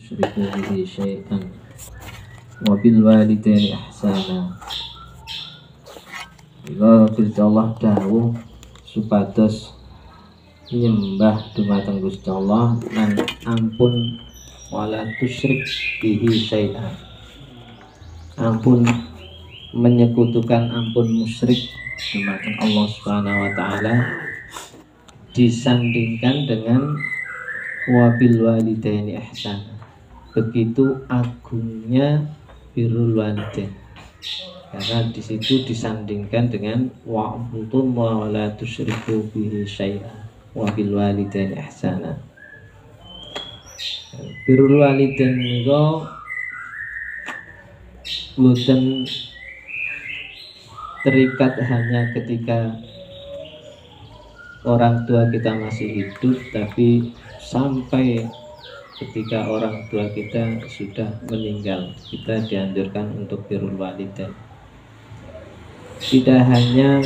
tusyriku bihi syai'an wa bil walidaini ihsana. Allah dawuh supados nyembah dumateng Gusti Allah lan ampun wala tusyrik bihi syai'an, ampun menyekutukan, ampun musyrik dumateng Allah Subhanahu wa taala, disandingkan dengan wabil walidaini ihsana. Begitu agungnya birrul walidain, karena di situ disandingkan dengan wa'budullaha wa la tusyriku bihi syai'an wa bil walidaini ihsana. Birrul walidain niku boten terikat hanya ketika orang tua kita masih hidup, tapi sampai ketika orang tua kita sudah meninggal, kita dianjurkan untuk birrul walidain. Tidak hanya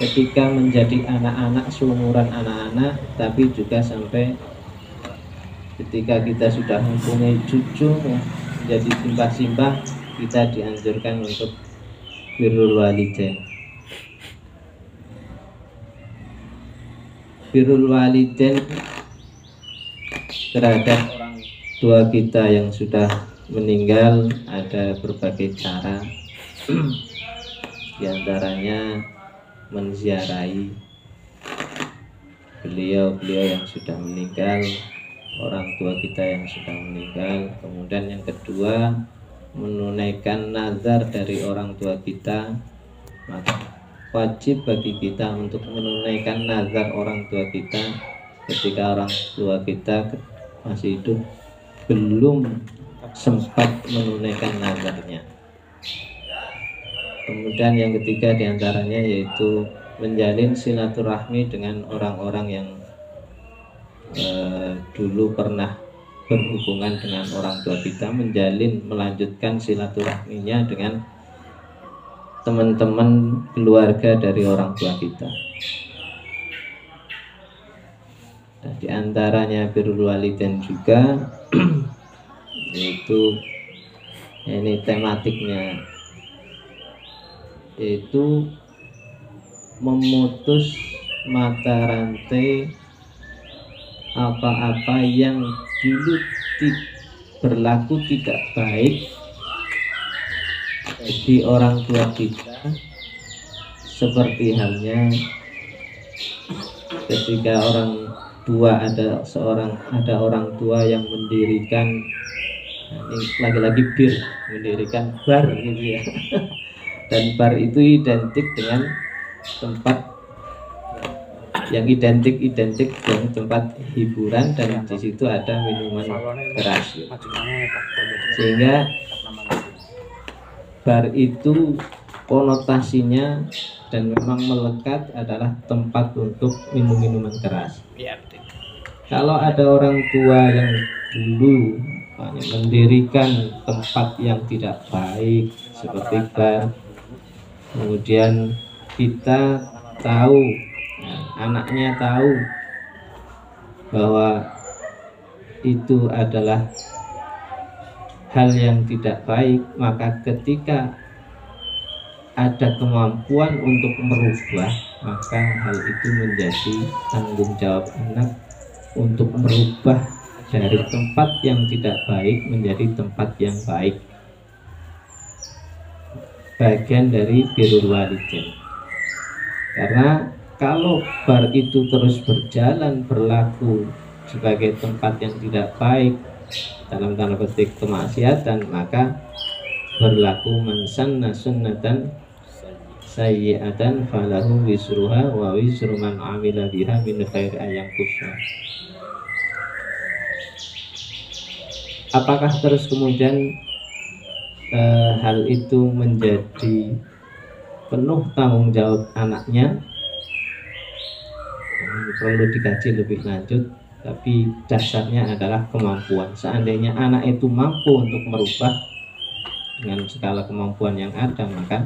ketika menjadi anak-anak, seumuran anak-anak, tapi juga sampai ketika kita sudah mempunyai cucu, ya, menjadi simbah-simbah, kita dianjurkan untuk birrul walidain. Birrul walidain terhadap orang tua kita yang sudah meninggal ada berbagai cara. Di antaranya menziarahi beliau-beliau yang sudah meninggal, orang tua kita yang sudah meninggal. Kemudian yang kedua, menunaikan nazar dari orang tua kita. Maka wajib bagi kita untuk menunaikan nazar orang tua kita ketika orang tua kita masih hidup belum sempat menunaikan nazarnya. Kemudian yang ketiga diantaranya yaitu menjalin silaturahmi dengan orang-orang yang dulu pernah berhubungan dengan orang tua kita, melanjutkan silaturahminya dengan teman-teman keluarga dari orang tua kita. Nah, di antaranya birrul walidain juga yaitu ini tematiknya, yaitu memutus mata rantai apa-apa yang dulu berlaku tidak baik bagi orang tua kita, seperti halnya ketika orang tua ada orang tua yang mendirikan, ini lagi-lagi mendirikan bar gitu ya. Dan bar itu identik dengan tempat yang identik dengan tempat hiburan, dan di situ ada minuman keras. Sehingga bar itu konotasinya dan memang melekat adalah tempat untuk minum-minuman keras. Kalau ada orang tua yang dulu mendirikan tempat yang tidak baik seperti bar, kemudian kita tahu, anaknya tahu bahwa itu adalah hal yang tidak baik, maka ketika ada kemampuan untuk merubah, maka hal itu menjadi tanggung jawab anak untuk merubah dari tempat yang tidak baik menjadi tempat yang baik. Bagian dari birrul walidain. Karena kalau bar itu terus berjalan, berlaku sebagai tempat yang tidak baik, dalam tanda petik kemaksiatan, maka berlaku man sanna sunnatan sayyi'atan falahu wisruha wa wisru man amila biha min khairi ayang kusha. Apakah terus kemudian hal itu menjadi penuh tanggung jawab anaknya? Perlu dikaji lebih lanjut, tapi dasarnya adalah kemampuan. Seandainya anak itu mampu untuk merubah dengan skala kemampuan yang ada, maka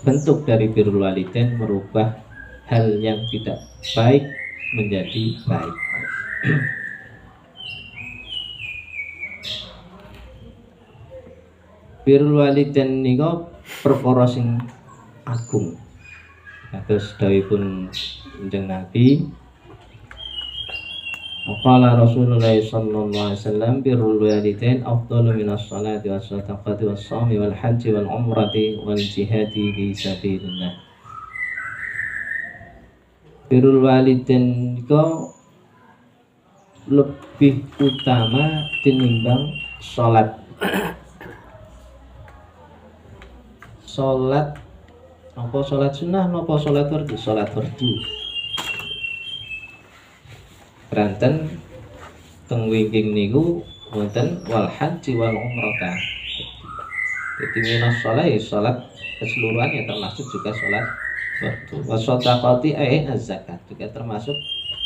bentuk dari birrul walidain merubah hal yang tidak baik menjadi baik. Birrul walidain nika perkara sing agung. Terus dawuhipun Kanjeng Nabi, qala Rasulullah sallallahu alaihi wasallam birrul walidain afdalu minas salati was sadaqati was shaumi wal haji wal umrati wal jihadi fi sabilillah. Birrul walidain nika lebih utama tinimbang salat. Salat apa salat sunnah napa salat fardu? Salat fardu. Ranten teng wingking niku wonten wal haji wal umrah. Jadi minas salat keseluruhan ya termasuk juga salat fardu. Wasodaqati az-zakat juga termasuk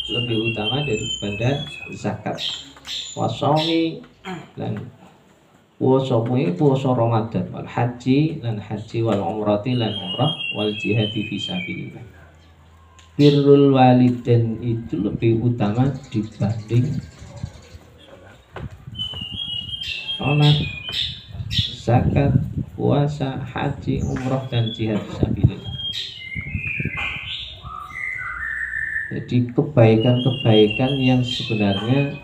lebih utama daripada zakat. Wasaumi dan puasa Ramadan, wal haji lan haji wal umrati lan umrah wal jihadi fi sabilillah. Birrul walidain itu lebih utama dibanding salat, zakat, puasa, haji, umrah dan jihad fi sabilillah. Jadi kebaikan-kebaikan yang sebenarnya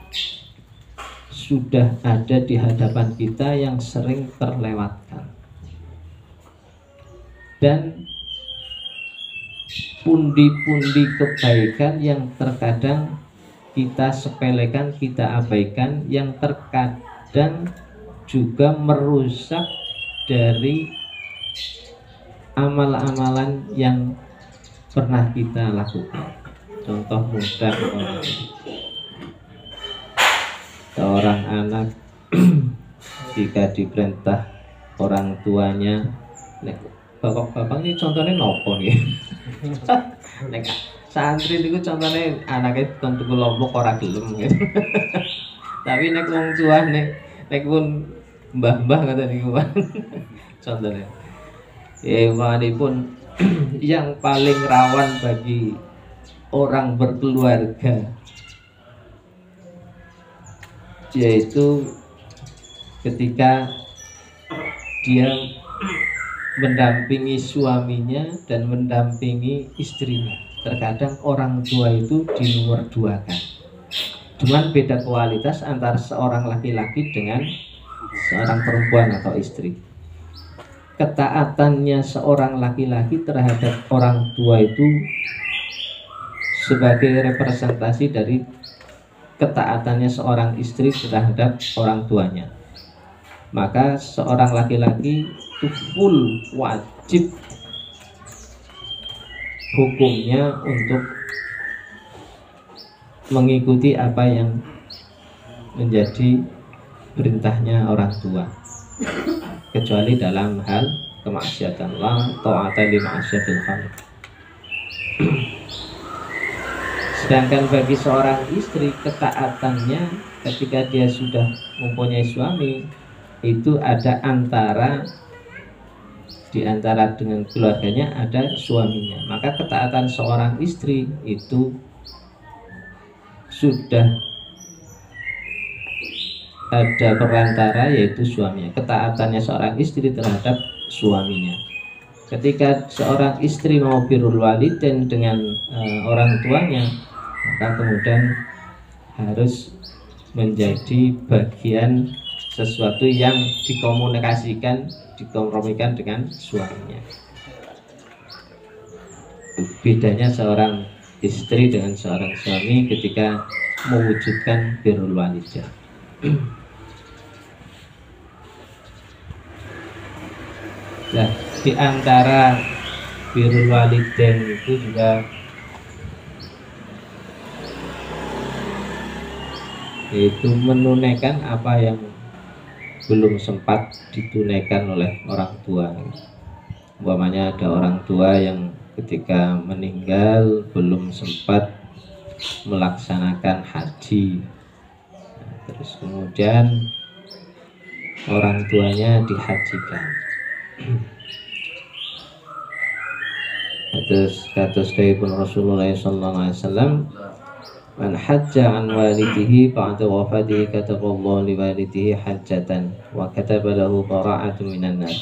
sudah ada di hadapan kita yang sering terlewatkan, dan pundi-pundi kebaikan yang terkadang kita sepelekan, kita abaikan, yang terkadang juga merusak dari amal-amalan yang pernah kita lakukan. Contoh mudah, seorang anak jika diperintah orang tuanya, bapak ini contohnya nopo nih. Nek santri itu contohnya anaknya tuku lombok ora gelem gitu. Tapi nek wong tua nek pun mbah-mbah kata niku. Contohnya pun yang paling rawan bagi orang berkeluarga yaitu ketika dia mendampingi suaminya dan mendampingi istrinya. Terkadang orang tua itu di nomor dua kan. Cuman beda kualitas antara seorang laki-laki dengan seorang perempuan atau istri. Ketaatannya seorang laki-laki terhadap orang tua itu sebagai representasi dari ketaatannya seorang istri terhadap orang tuanya. Maka seorang laki-laki itu full wajib hukumnya untuk mengikuti apa yang menjadi perintahnya orang tua, kecuali dalam hal kemaksiatan Allah, ta'ata li ma'asyatil khaliq. Sedangkan bagi seorang istri, ketaatannya ketika dia sudah mempunyai suami itu ada di antara dengan keluarganya ada suaminya. Maka ketaatan seorang istri itu sudah ada perantara, yaitu suaminya. Ketaatannya seorang istri terhadap suaminya. Ketika seorang istri mau birrul walidain dengan orang tuanya, maka kemudian harus menjadi bagian sesuatu yang dikomunikasikan, dikompromikan dengan suaminya. Bedanya seorang istri dengan seorang suami ketika mewujudkan birrul walidain. Nah, di antara birrul walidain itu juga yaitu menunaikan apa yang belum sempat ditunaikan oleh orang tua. Umpamanya ada orang tua yang ketika meninggal belum sempat melaksanakan haji, terus kemudian orang tuanya dihajikan. Terus kados dawuhipun Rasulullah sallallahu alaihi wasallam, Man hajja an walidihi ba'da wafatihi kataballahu li walidihi hajjatan wa kataba lahu bara'atun minan nar.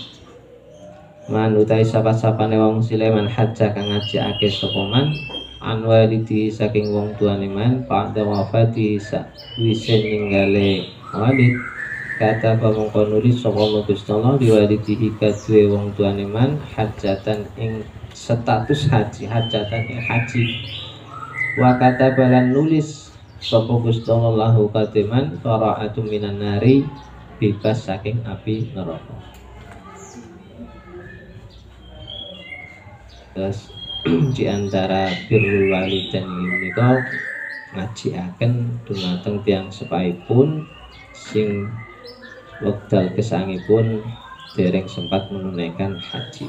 Man utai sapa-sapane wong sile man hajja kang ngajake sapa man an walidihi saking wong tuane man ba'da wafatihi sakwise ninggale walid kata pamongko nulis sapa Gusti Allah li walidihi kadue wong tuane man hajjatan ing status haji, hajjatan ing haji. Wa kata balan nulis sapa Gusti Allah lahu katiman bara'atun minan nari, bebas saking api neraka. Terus di antara birrul walidain menika ngajiaken dumateng tiyang sepaipun sing wekdal gesangipun dereng sempat menunaikan haji.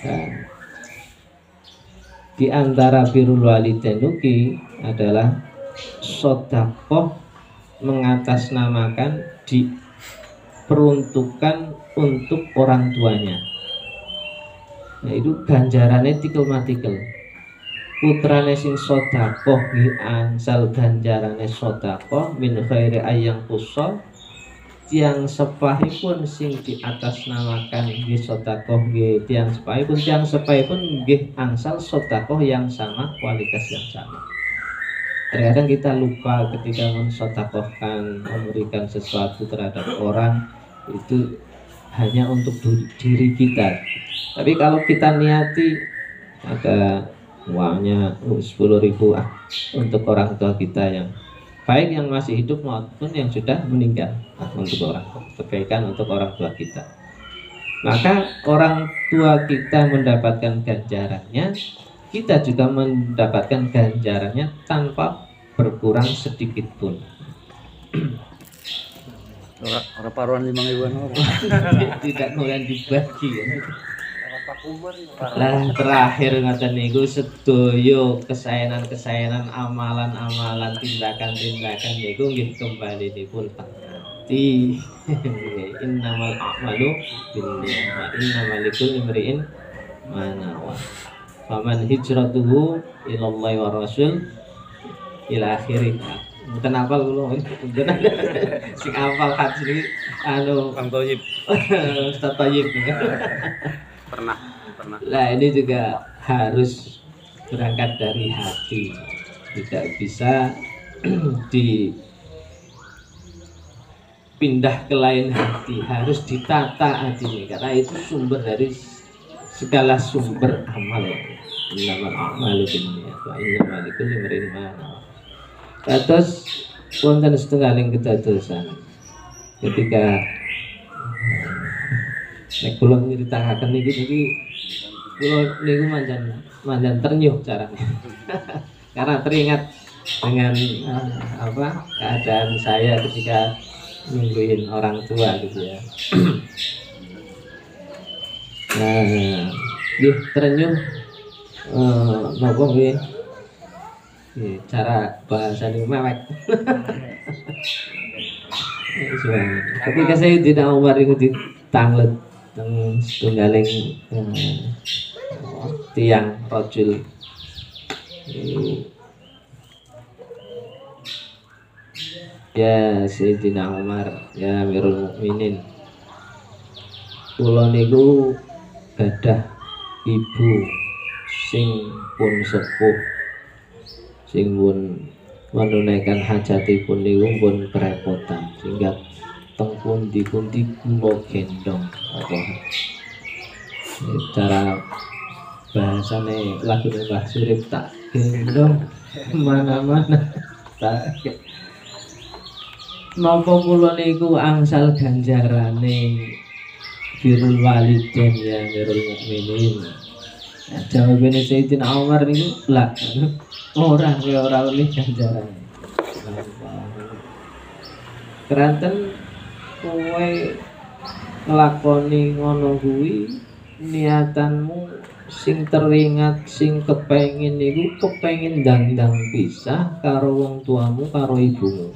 Dan di antara birrul walidain ugi adalah sedekah mengatasnamakan diperuntukkan untuk orang tuanya. Nah itu ganjarannya tikel-matikel. Putrane sing sedekah nggih angsal ganjarane sedekah min khairi ayang kusol. Tiang sepahipun sing diatasnamakan nggih sedekah nggih tiang sepahipun nggih angsal sedekah yang sama, kualitas yang sama. Terkadang kita lupa ketika mensedekahkan, memberikan sesuatu terhadap orang itu hanya untuk diri kita. Tapi kalau kita niati ada uangnya 10.000 untuk orang tua kita yang baik yang masih hidup maupun yang sudah meninggal, untuk orang kebaikan untuk orang tua kita, maka orang tua kita mendapatkan ganjarannya, kita juga mendapatkan ganjarannya tanpa berkurang sedikit pun. Orang paruan 5.000-an orang. Tidak kemudian dibagi. Lah terakhir ngaten niku sedoyo kesaenan-kesaenan, amalan-amalan, tindakan-tindakan niku nggih kembalinipun pati. Innamal a'malu binniyat wa innamal likulli imri'in ma nawa. Faman hijratuhu ilallahi wa rasul ila akhirih. Mboten hafal kula. Mboten sing hafal haji iki Kang Thayyib. Ustaz Thayyib. Pernah. Nah ini juga harus berangkat dari hati, tidak bisa dipindah ke lain hati, harus ditata hati ini karena itu sumber dari segala sumber amal. Innamal a'malu binniyat wa innamal likulli imri'in ma nawa. Terus wonten setunggaling kedadosan ketika nek kula nyritakaken niki kula niku manjan ternyuh caranya. Karena teringat dengan keadaan saya ketika nungguin orang tua gitu ya. Nah, ternyuh nopo nggih. Cara bahasa niku mewek. Ketika saya tidak Umar itu ditanglet teng setunggaling tiang rojul ya Sayyidina Umar ya Amirul Mukminin, kula niku gadah ibu sing pun sepuh, sing pun menunaikan hajatipun niku pun kerepotan sehingga teng pundi-pundi kula gendong apa cara bahasane lagu Mbah Surip tak gendong mana-mana tak napa kula niku angsal ganjarane birrul walidain ya Amirul Mukminin. Nah, jawabane Sayyidina Umar niku lak ora oleh ganjarane. Keranten kowe nglakoni ngono kuwi niatanmu sing teringat sing kepengin niku kepengin ndang-ndang pisah karo wong tuamu karo ibumu.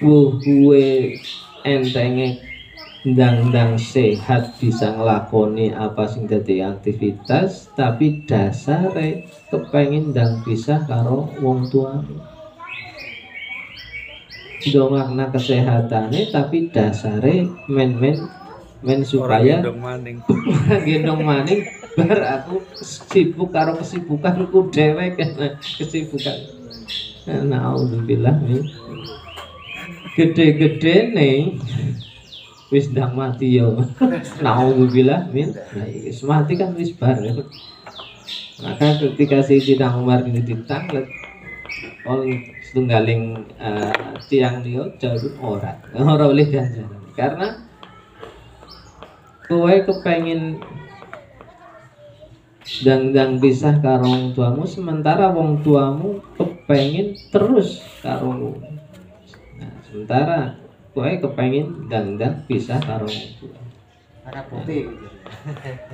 Kuwe entenge ndang sehat bisa ngelakoni apa sing dadi aktivitas, tapi dasare kepengin ndang bisa karo wong tuamu. Dongakna kesehatane tapi dasare men supaya gendong maning bar aku sibuk karo kesibukanku dhewe karena kesibukan. Alhamdulillah nih. Gede-gede nih wis ndang mati yo. Nauzubillah min. Nah, wis mati kan wis bar. Maka ketika Sayyidina Umar ini ditanglet oleh setunggaling tiang liya jalur ora oleh ganjaran. Karena kowe kepengin ndang pisah karo wong tuamu sementara wong tuamu kepengin terus karo. Nah, sementara kowe kepengin ndang pisah karo wong tua. Ada putih.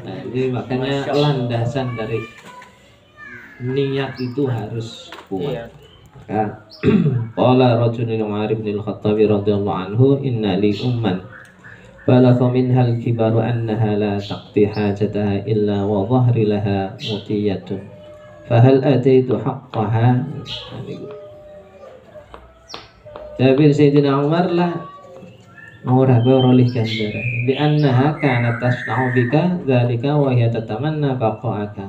Nah, jadi makanya landasan dari niat itu harus kuat. Maka qala rajulun Umar bin Al-Khattab radhiyallahu anhu inna li umman balagha minha al-kibaru annaha la taqdi hajataha illa wa dhahri laha mutiyatun fahal ataitu haqqaha. Jabir Sayyidina Umar lah ora oleh ganjaran bi annaha kanat tasna'u bika dzalika wa hiya tatamanna baqa'aka.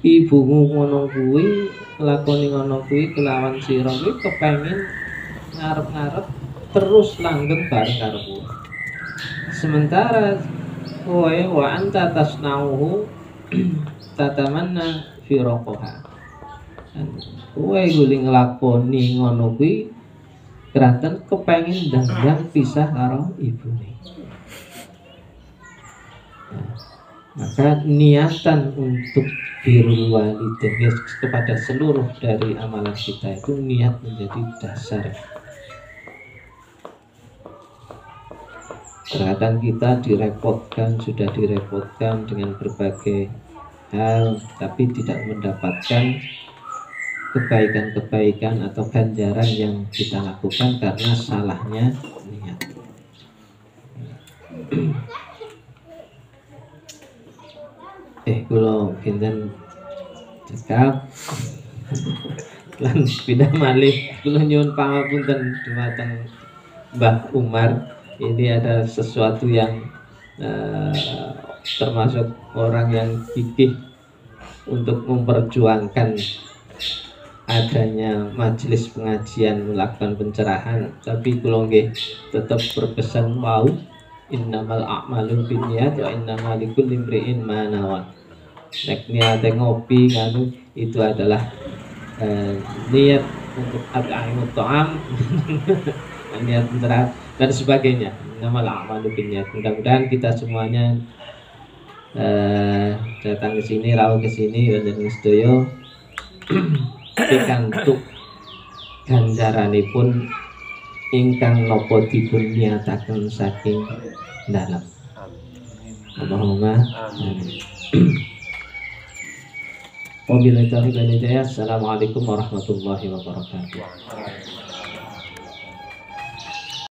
Ibumu ngono kuwi lakoni ngono kuwi kelawan sira kuwi kepengin ngarep-ngarep terus langgeng bareng karo kowe. Sementara kowe wa anta tasna'uhu tatamanna firaqaha. Kowe guling nglakoni ngono kuwi kraton kepengin ndang pisah karo ibune. Maka niatan untuk birrul walidain kepada seluruh dari amalan kita itu niat menjadi dasar. Terkadang kita sudah direpotkan dengan berbagai hal, tapi tidak mendapatkan kebaikan-kebaikan atau ganjaran yang kita lakukan karena salahnya niat. Kula kinten cekap lan pindah malih kula nyuwun pangapunten dumateng Mbah Umar. Ini ada sesuatu yang termasuk orang yang gigih untuk memperjuangkan adanya majelis pengajian melakukan pencerahan, tapi kula nggih tetap berpesan mau innamal a'malu binniyat wa innamal likulli imri'in ma nawa. Nek niate ngopi nganu itu adalah niat untuk at'amut ta'am niat mencerahan dan sebagainya. Innamal a'malu binniyat. Mudah-mudahan kita semuanya datang ke sini, rawuh ke sini dan sedaya pikantuk ganjaranipun ingkang napa dipun niyataken saking dalam. Allahumma amin. Wabillahi taufiq wal hidayah. Assalamualaikum warahmatullahi wabarakatuh.